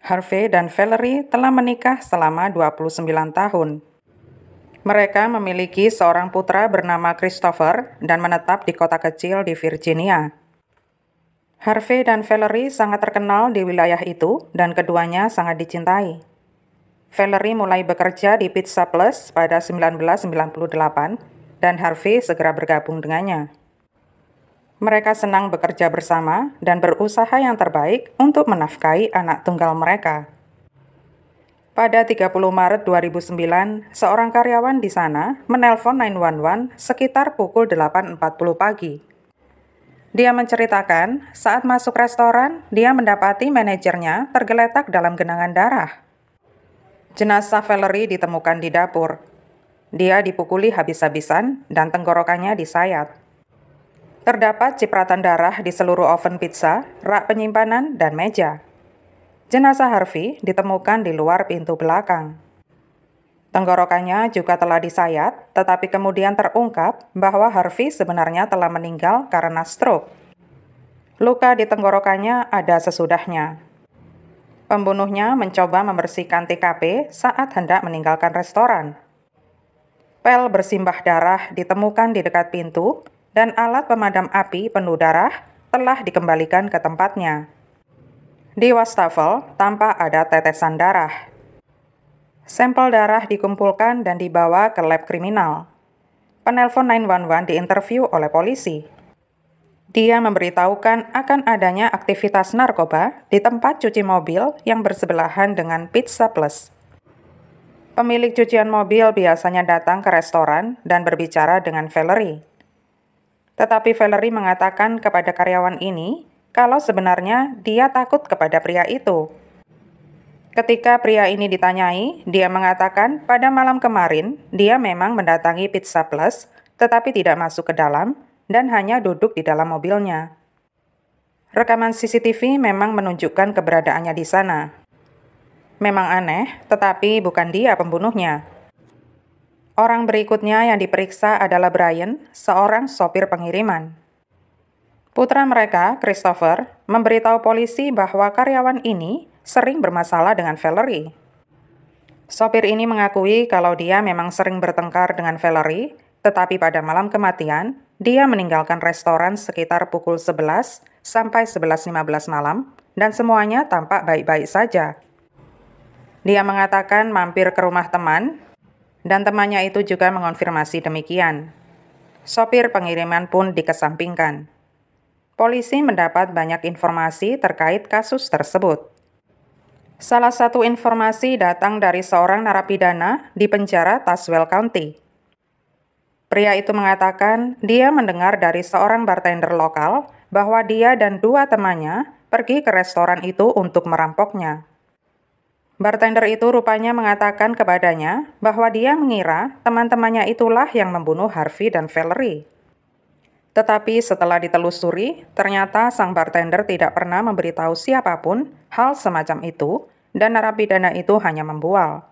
Harvey dan Valerie telah menikah selama 29 tahun. Mereka memiliki seorang putra bernama Christopher dan menetap di kota kecil di Virginia. Harvey dan Valerie sangat terkenal di wilayah itu dan keduanya sangat dicintai. Valerie mulai bekerja di Pizza Plus pada 1998 dan Harvey segera bergabung dengannya. Mereka senang bekerja bersama dan berusaha yang terbaik untuk menafkahi anak tunggal mereka. Pada 30 Maret 2009, seorang karyawan di sana menelpon 911 sekitar pukul 8.40 pagi. Dia menceritakan saat masuk restoran, dia mendapati manajernya tergeletak dalam genangan darah. Jenazah Valerie ditemukan di dapur. Dia dipukuli habis-habisan dan tenggorokannya disayat. Terdapat cipratan darah di seluruh oven pizza, rak penyimpanan, dan meja. Jenazah Harvey ditemukan di luar pintu belakang. Tenggorokannya juga telah disayat, tetapi kemudian terungkap bahwa Harvey sebenarnya telah meninggal karena stroke. Luka di tenggorokannya ada sesudahnya. Pembunuhnya mencoba membersihkan TKP saat hendak meninggalkan restoran. Pel bersimbah darah ditemukan di dekat pintu, dan alat pemadam api penuh darah telah dikembalikan ke tempatnya. Di wastafel tampak ada tetesan darah. Sampel darah dikumpulkan dan dibawa ke lab kriminal. Penelpon 911 diinterview oleh polisi. Dia memberitahukan akan adanya aktivitas narkoba di tempat cuci mobil yang bersebelahan dengan Pizza Plus. Pemilik cucian mobil biasanya datang ke restoran dan berbicara dengan Valerie. Tetapi Valerie mengatakan kepada karyawan ini kalau sebenarnya dia takut kepada pria itu. Ketika pria ini ditanyai, dia mengatakan pada malam kemarin dia memang mendatangi Pizza Plus, tetapi tidak masuk ke dalam dan hanya duduk di dalam mobilnya. Rekaman CCTV memang menunjukkan keberadaannya di sana. Memang aneh, tetapi bukan dia pembunuhnya. Orang berikutnya yang diperiksa adalah Brian, seorang sopir pengiriman. Putra mereka, Christopher, memberitahu polisi bahwa karyawan ini sering bermasalah dengan Valerie. Sopir ini mengakui kalau dia memang sering bertengkar dengan Valerie, tetapi pada malam kematian, dia meninggalkan restoran sekitar pukul 11 sampai 11.15 malam dan semuanya tampak baik-baik saja. Dia mengatakan mampir ke rumah teman, dan temannya itu juga mengonfirmasi demikian. Sopir pengiriman pun dikesampingkan. Polisi mendapat banyak informasi terkait kasus tersebut. Salah satu informasi datang dari seorang narapidana di penjara Tazewell County. Pria itu mengatakan dia mendengar dari seorang bartender lokal bahwa dia dan dua temannya pergi ke restoran itu untuk merampoknya. Bartender itu rupanya mengatakan kepadanya bahwa dia mengira teman-temannya itulah yang membunuh Harvey dan Valerie. Tetapi setelah ditelusuri, ternyata sang bartender tidak pernah memberitahu siapapun hal semacam itu dan narapidana itu hanya membual.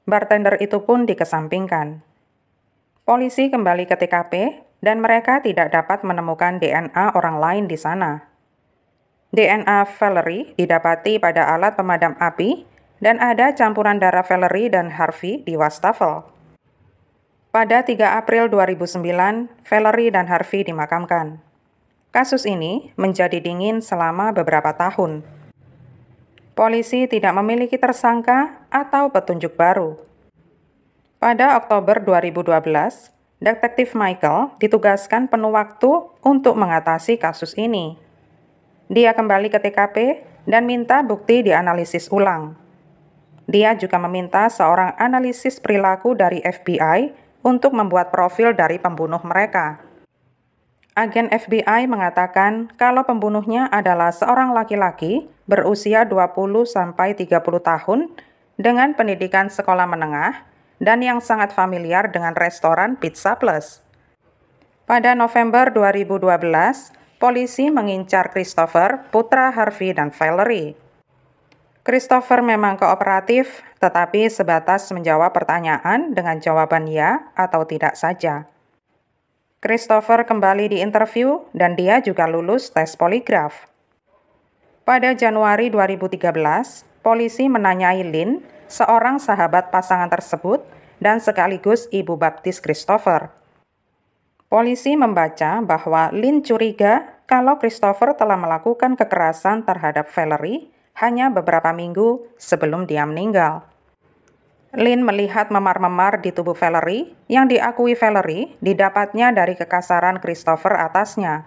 Bartender itu pun dikesampingkan. Polisi kembali ke TKP dan mereka tidak dapat menemukan DNA orang lain di sana. DNA Valerie didapati pada alat pemadam api dan ada campuran darah Valerie dan Harvey di wastafel. Pada 3 April 2009, Valerie dan Harvey dimakamkan. Kasus ini menjadi dingin selama beberapa tahun. Polisi tidak memiliki tersangka atau petunjuk baru. Pada Oktober 2012, Detektif Michael ditugaskan penuh waktu untuk mengatasi kasus ini. Dia kembali ke TKP dan minta bukti dianalisis ulang. Dia juga meminta seorang analisis perilaku dari FBI untuk membuat profil dari pembunuh mereka. Agen FBI mengatakan kalau pembunuhnya adalah seorang laki-laki berusia 20-30 tahun dengan pendidikan sekolah menengah dan yang sangat familiar dengan restoran Pizza Plus. Pada November 2012, polisi mengincar Christopher, putra Harvey dan Valerie. Christopher memang kooperatif, tetapi sebatas menjawab pertanyaan dengan jawaban ya atau tidak saja. Christopher kembali diinterview dan dia juga lulus tes poligraf. Pada Januari 2013, polisi menanyai Lynn, seorang sahabat pasangan tersebut dan sekaligus ibu baptis Christopher. Polisi membaca bahwa Lynn curiga kalau Christopher telah melakukan kekerasan terhadap Valerie hanya beberapa minggu sebelum dia meninggal. Lynn melihat memar-memar di tubuh Valerie yang diakui Valerie didapatnya dari kekasaran Christopher atasnya.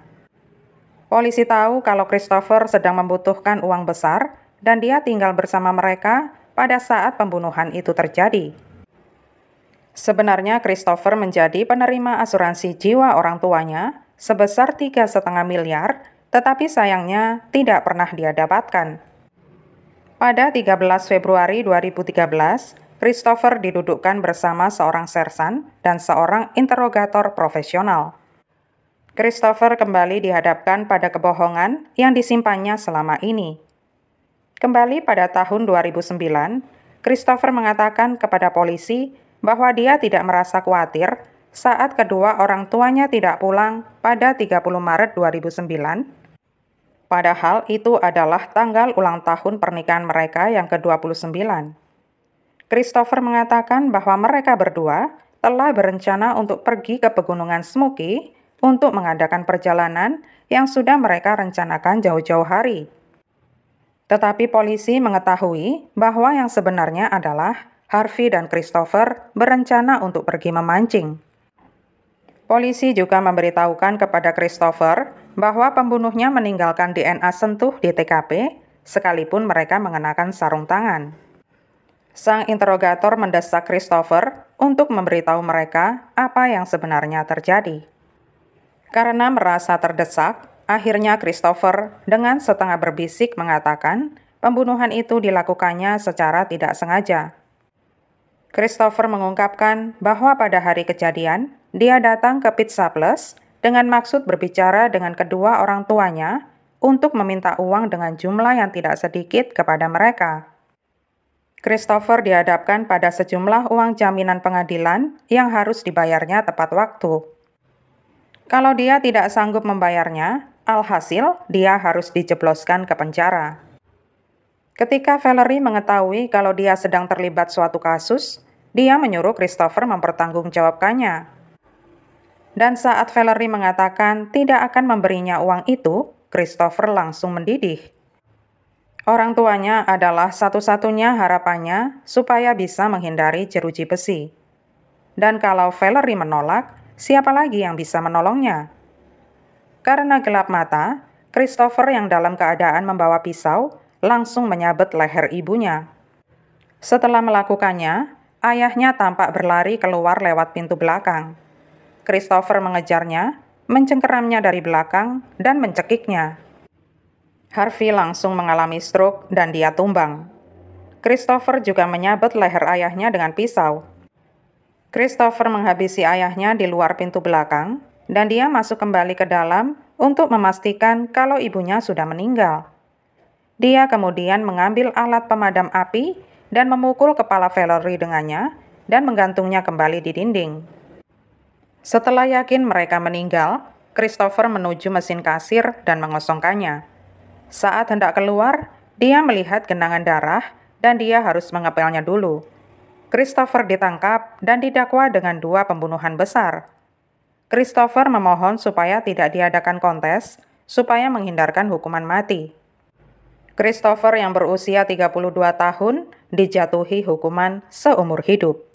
Polisi tahu kalau Christopher sedang membutuhkan uang besar dan dia tinggal bersama mereka pada saat pembunuhan itu terjadi. Sebenarnya Christopher menjadi penerima asuransi jiwa orang tuanya sebesar 3,5 miliar, tetapi sayangnya tidak pernah dia dapatkan. Pada 13 Februari 2013, Christopher didudukkan bersama seorang sersan dan seorang interrogator profesional. Christopher kembali dihadapkan pada kebohongan yang disimpannya selama ini. Kembali pada tahun 2009, Christopher mengatakan kepada polisi bahwa dia tidak merasa khawatir saat kedua orang tuanya tidak pulang pada 30 Maret 2009, padahal itu adalah tanggal ulang tahun pernikahan mereka yang ke-29. Christopher mengatakan bahwa mereka berdua telah berencana untuk pergi ke Pegunungan Smoky untuk mengadakan perjalanan yang sudah mereka rencanakan jauh-jauh hari. Tetapi polisi mengetahui bahwa yang sebenarnya adalah Harvey dan Christopher berencana untuk pergi memancing. Polisi juga memberitahukan kepada Christopher bahwa pembunuhnya meninggalkan DNA sentuh di TKP, sekalipun mereka mengenakan sarung tangan. Sang interrogator mendesak Christopher untuk memberitahu mereka apa yang sebenarnya terjadi. Karena merasa terdesak, akhirnya Christopher dengan setengah berbisik mengatakan pembunuhan itu dilakukannya secara tidak sengaja. Christopher mengungkapkan bahwa pada hari kejadian, dia datang ke Pizza Plus dengan maksud berbicara dengan kedua orang tuanya untuk meminta uang dengan jumlah yang tidak sedikit kepada mereka. Christopher dihadapkan pada sejumlah uang jaminan pengadilan yang harus dibayarnya tepat waktu. Kalau dia tidak sanggup membayarnya, alhasil dia harus dijebloskan ke penjara. Ketika Valerie mengetahui kalau dia sedang terlibat suatu kasus, dia menyuruh Christopher mempertanggungjawabkannya. Dan saat Valerie mengatakan tidak akan memberinya uang itu, Christopher langsung mendidih. Orang tuanya adalah satu-satunya harapannya supaya bisa menghindari jeruji besi. Dan kalau Valerie menolak, siapa lagi yang bisa menolongnya? Karena gelap mata, Christopher yang dalam keadaan membawa pisau langsung menyabet leher ibunya. Setelah melakukannya, ayahnya tampak berlari keluar lewat pintu belakang. Christopher mengejarnya, mencengkeramnya dari belakang, dan mencekiknya. Harvey langsung mengalami stroke dan dia tumbang. Christopher juga menyabet leher ayahnya dengan pisau. Christopher menghabisi ayahnya di luar pintu belakang, dan dia masuk kembali ke dalam untuk memastikan kalau ibunya sudah meninggal. Dia kemudian mengambil alat pemadam api dan memukul kepala Valerie dengannya dan menggantungnya kembali di dinding. Setelah yakin mereka meninggal, Christopher menuju mesin kasir dan mengosongkannya. Saat hendak keluar, dia melihat genangan darah dan dia harus mengepelnya dulu. Christopher ditangkap dan didakwa dengan 2 pembunuhan besar. Christopher memohon supaya tidak diadakan kontes, supaya menghindarkan hukuman mati. Christopher yang berusia 32 tahun dijatuhi hukuman seumur hidup.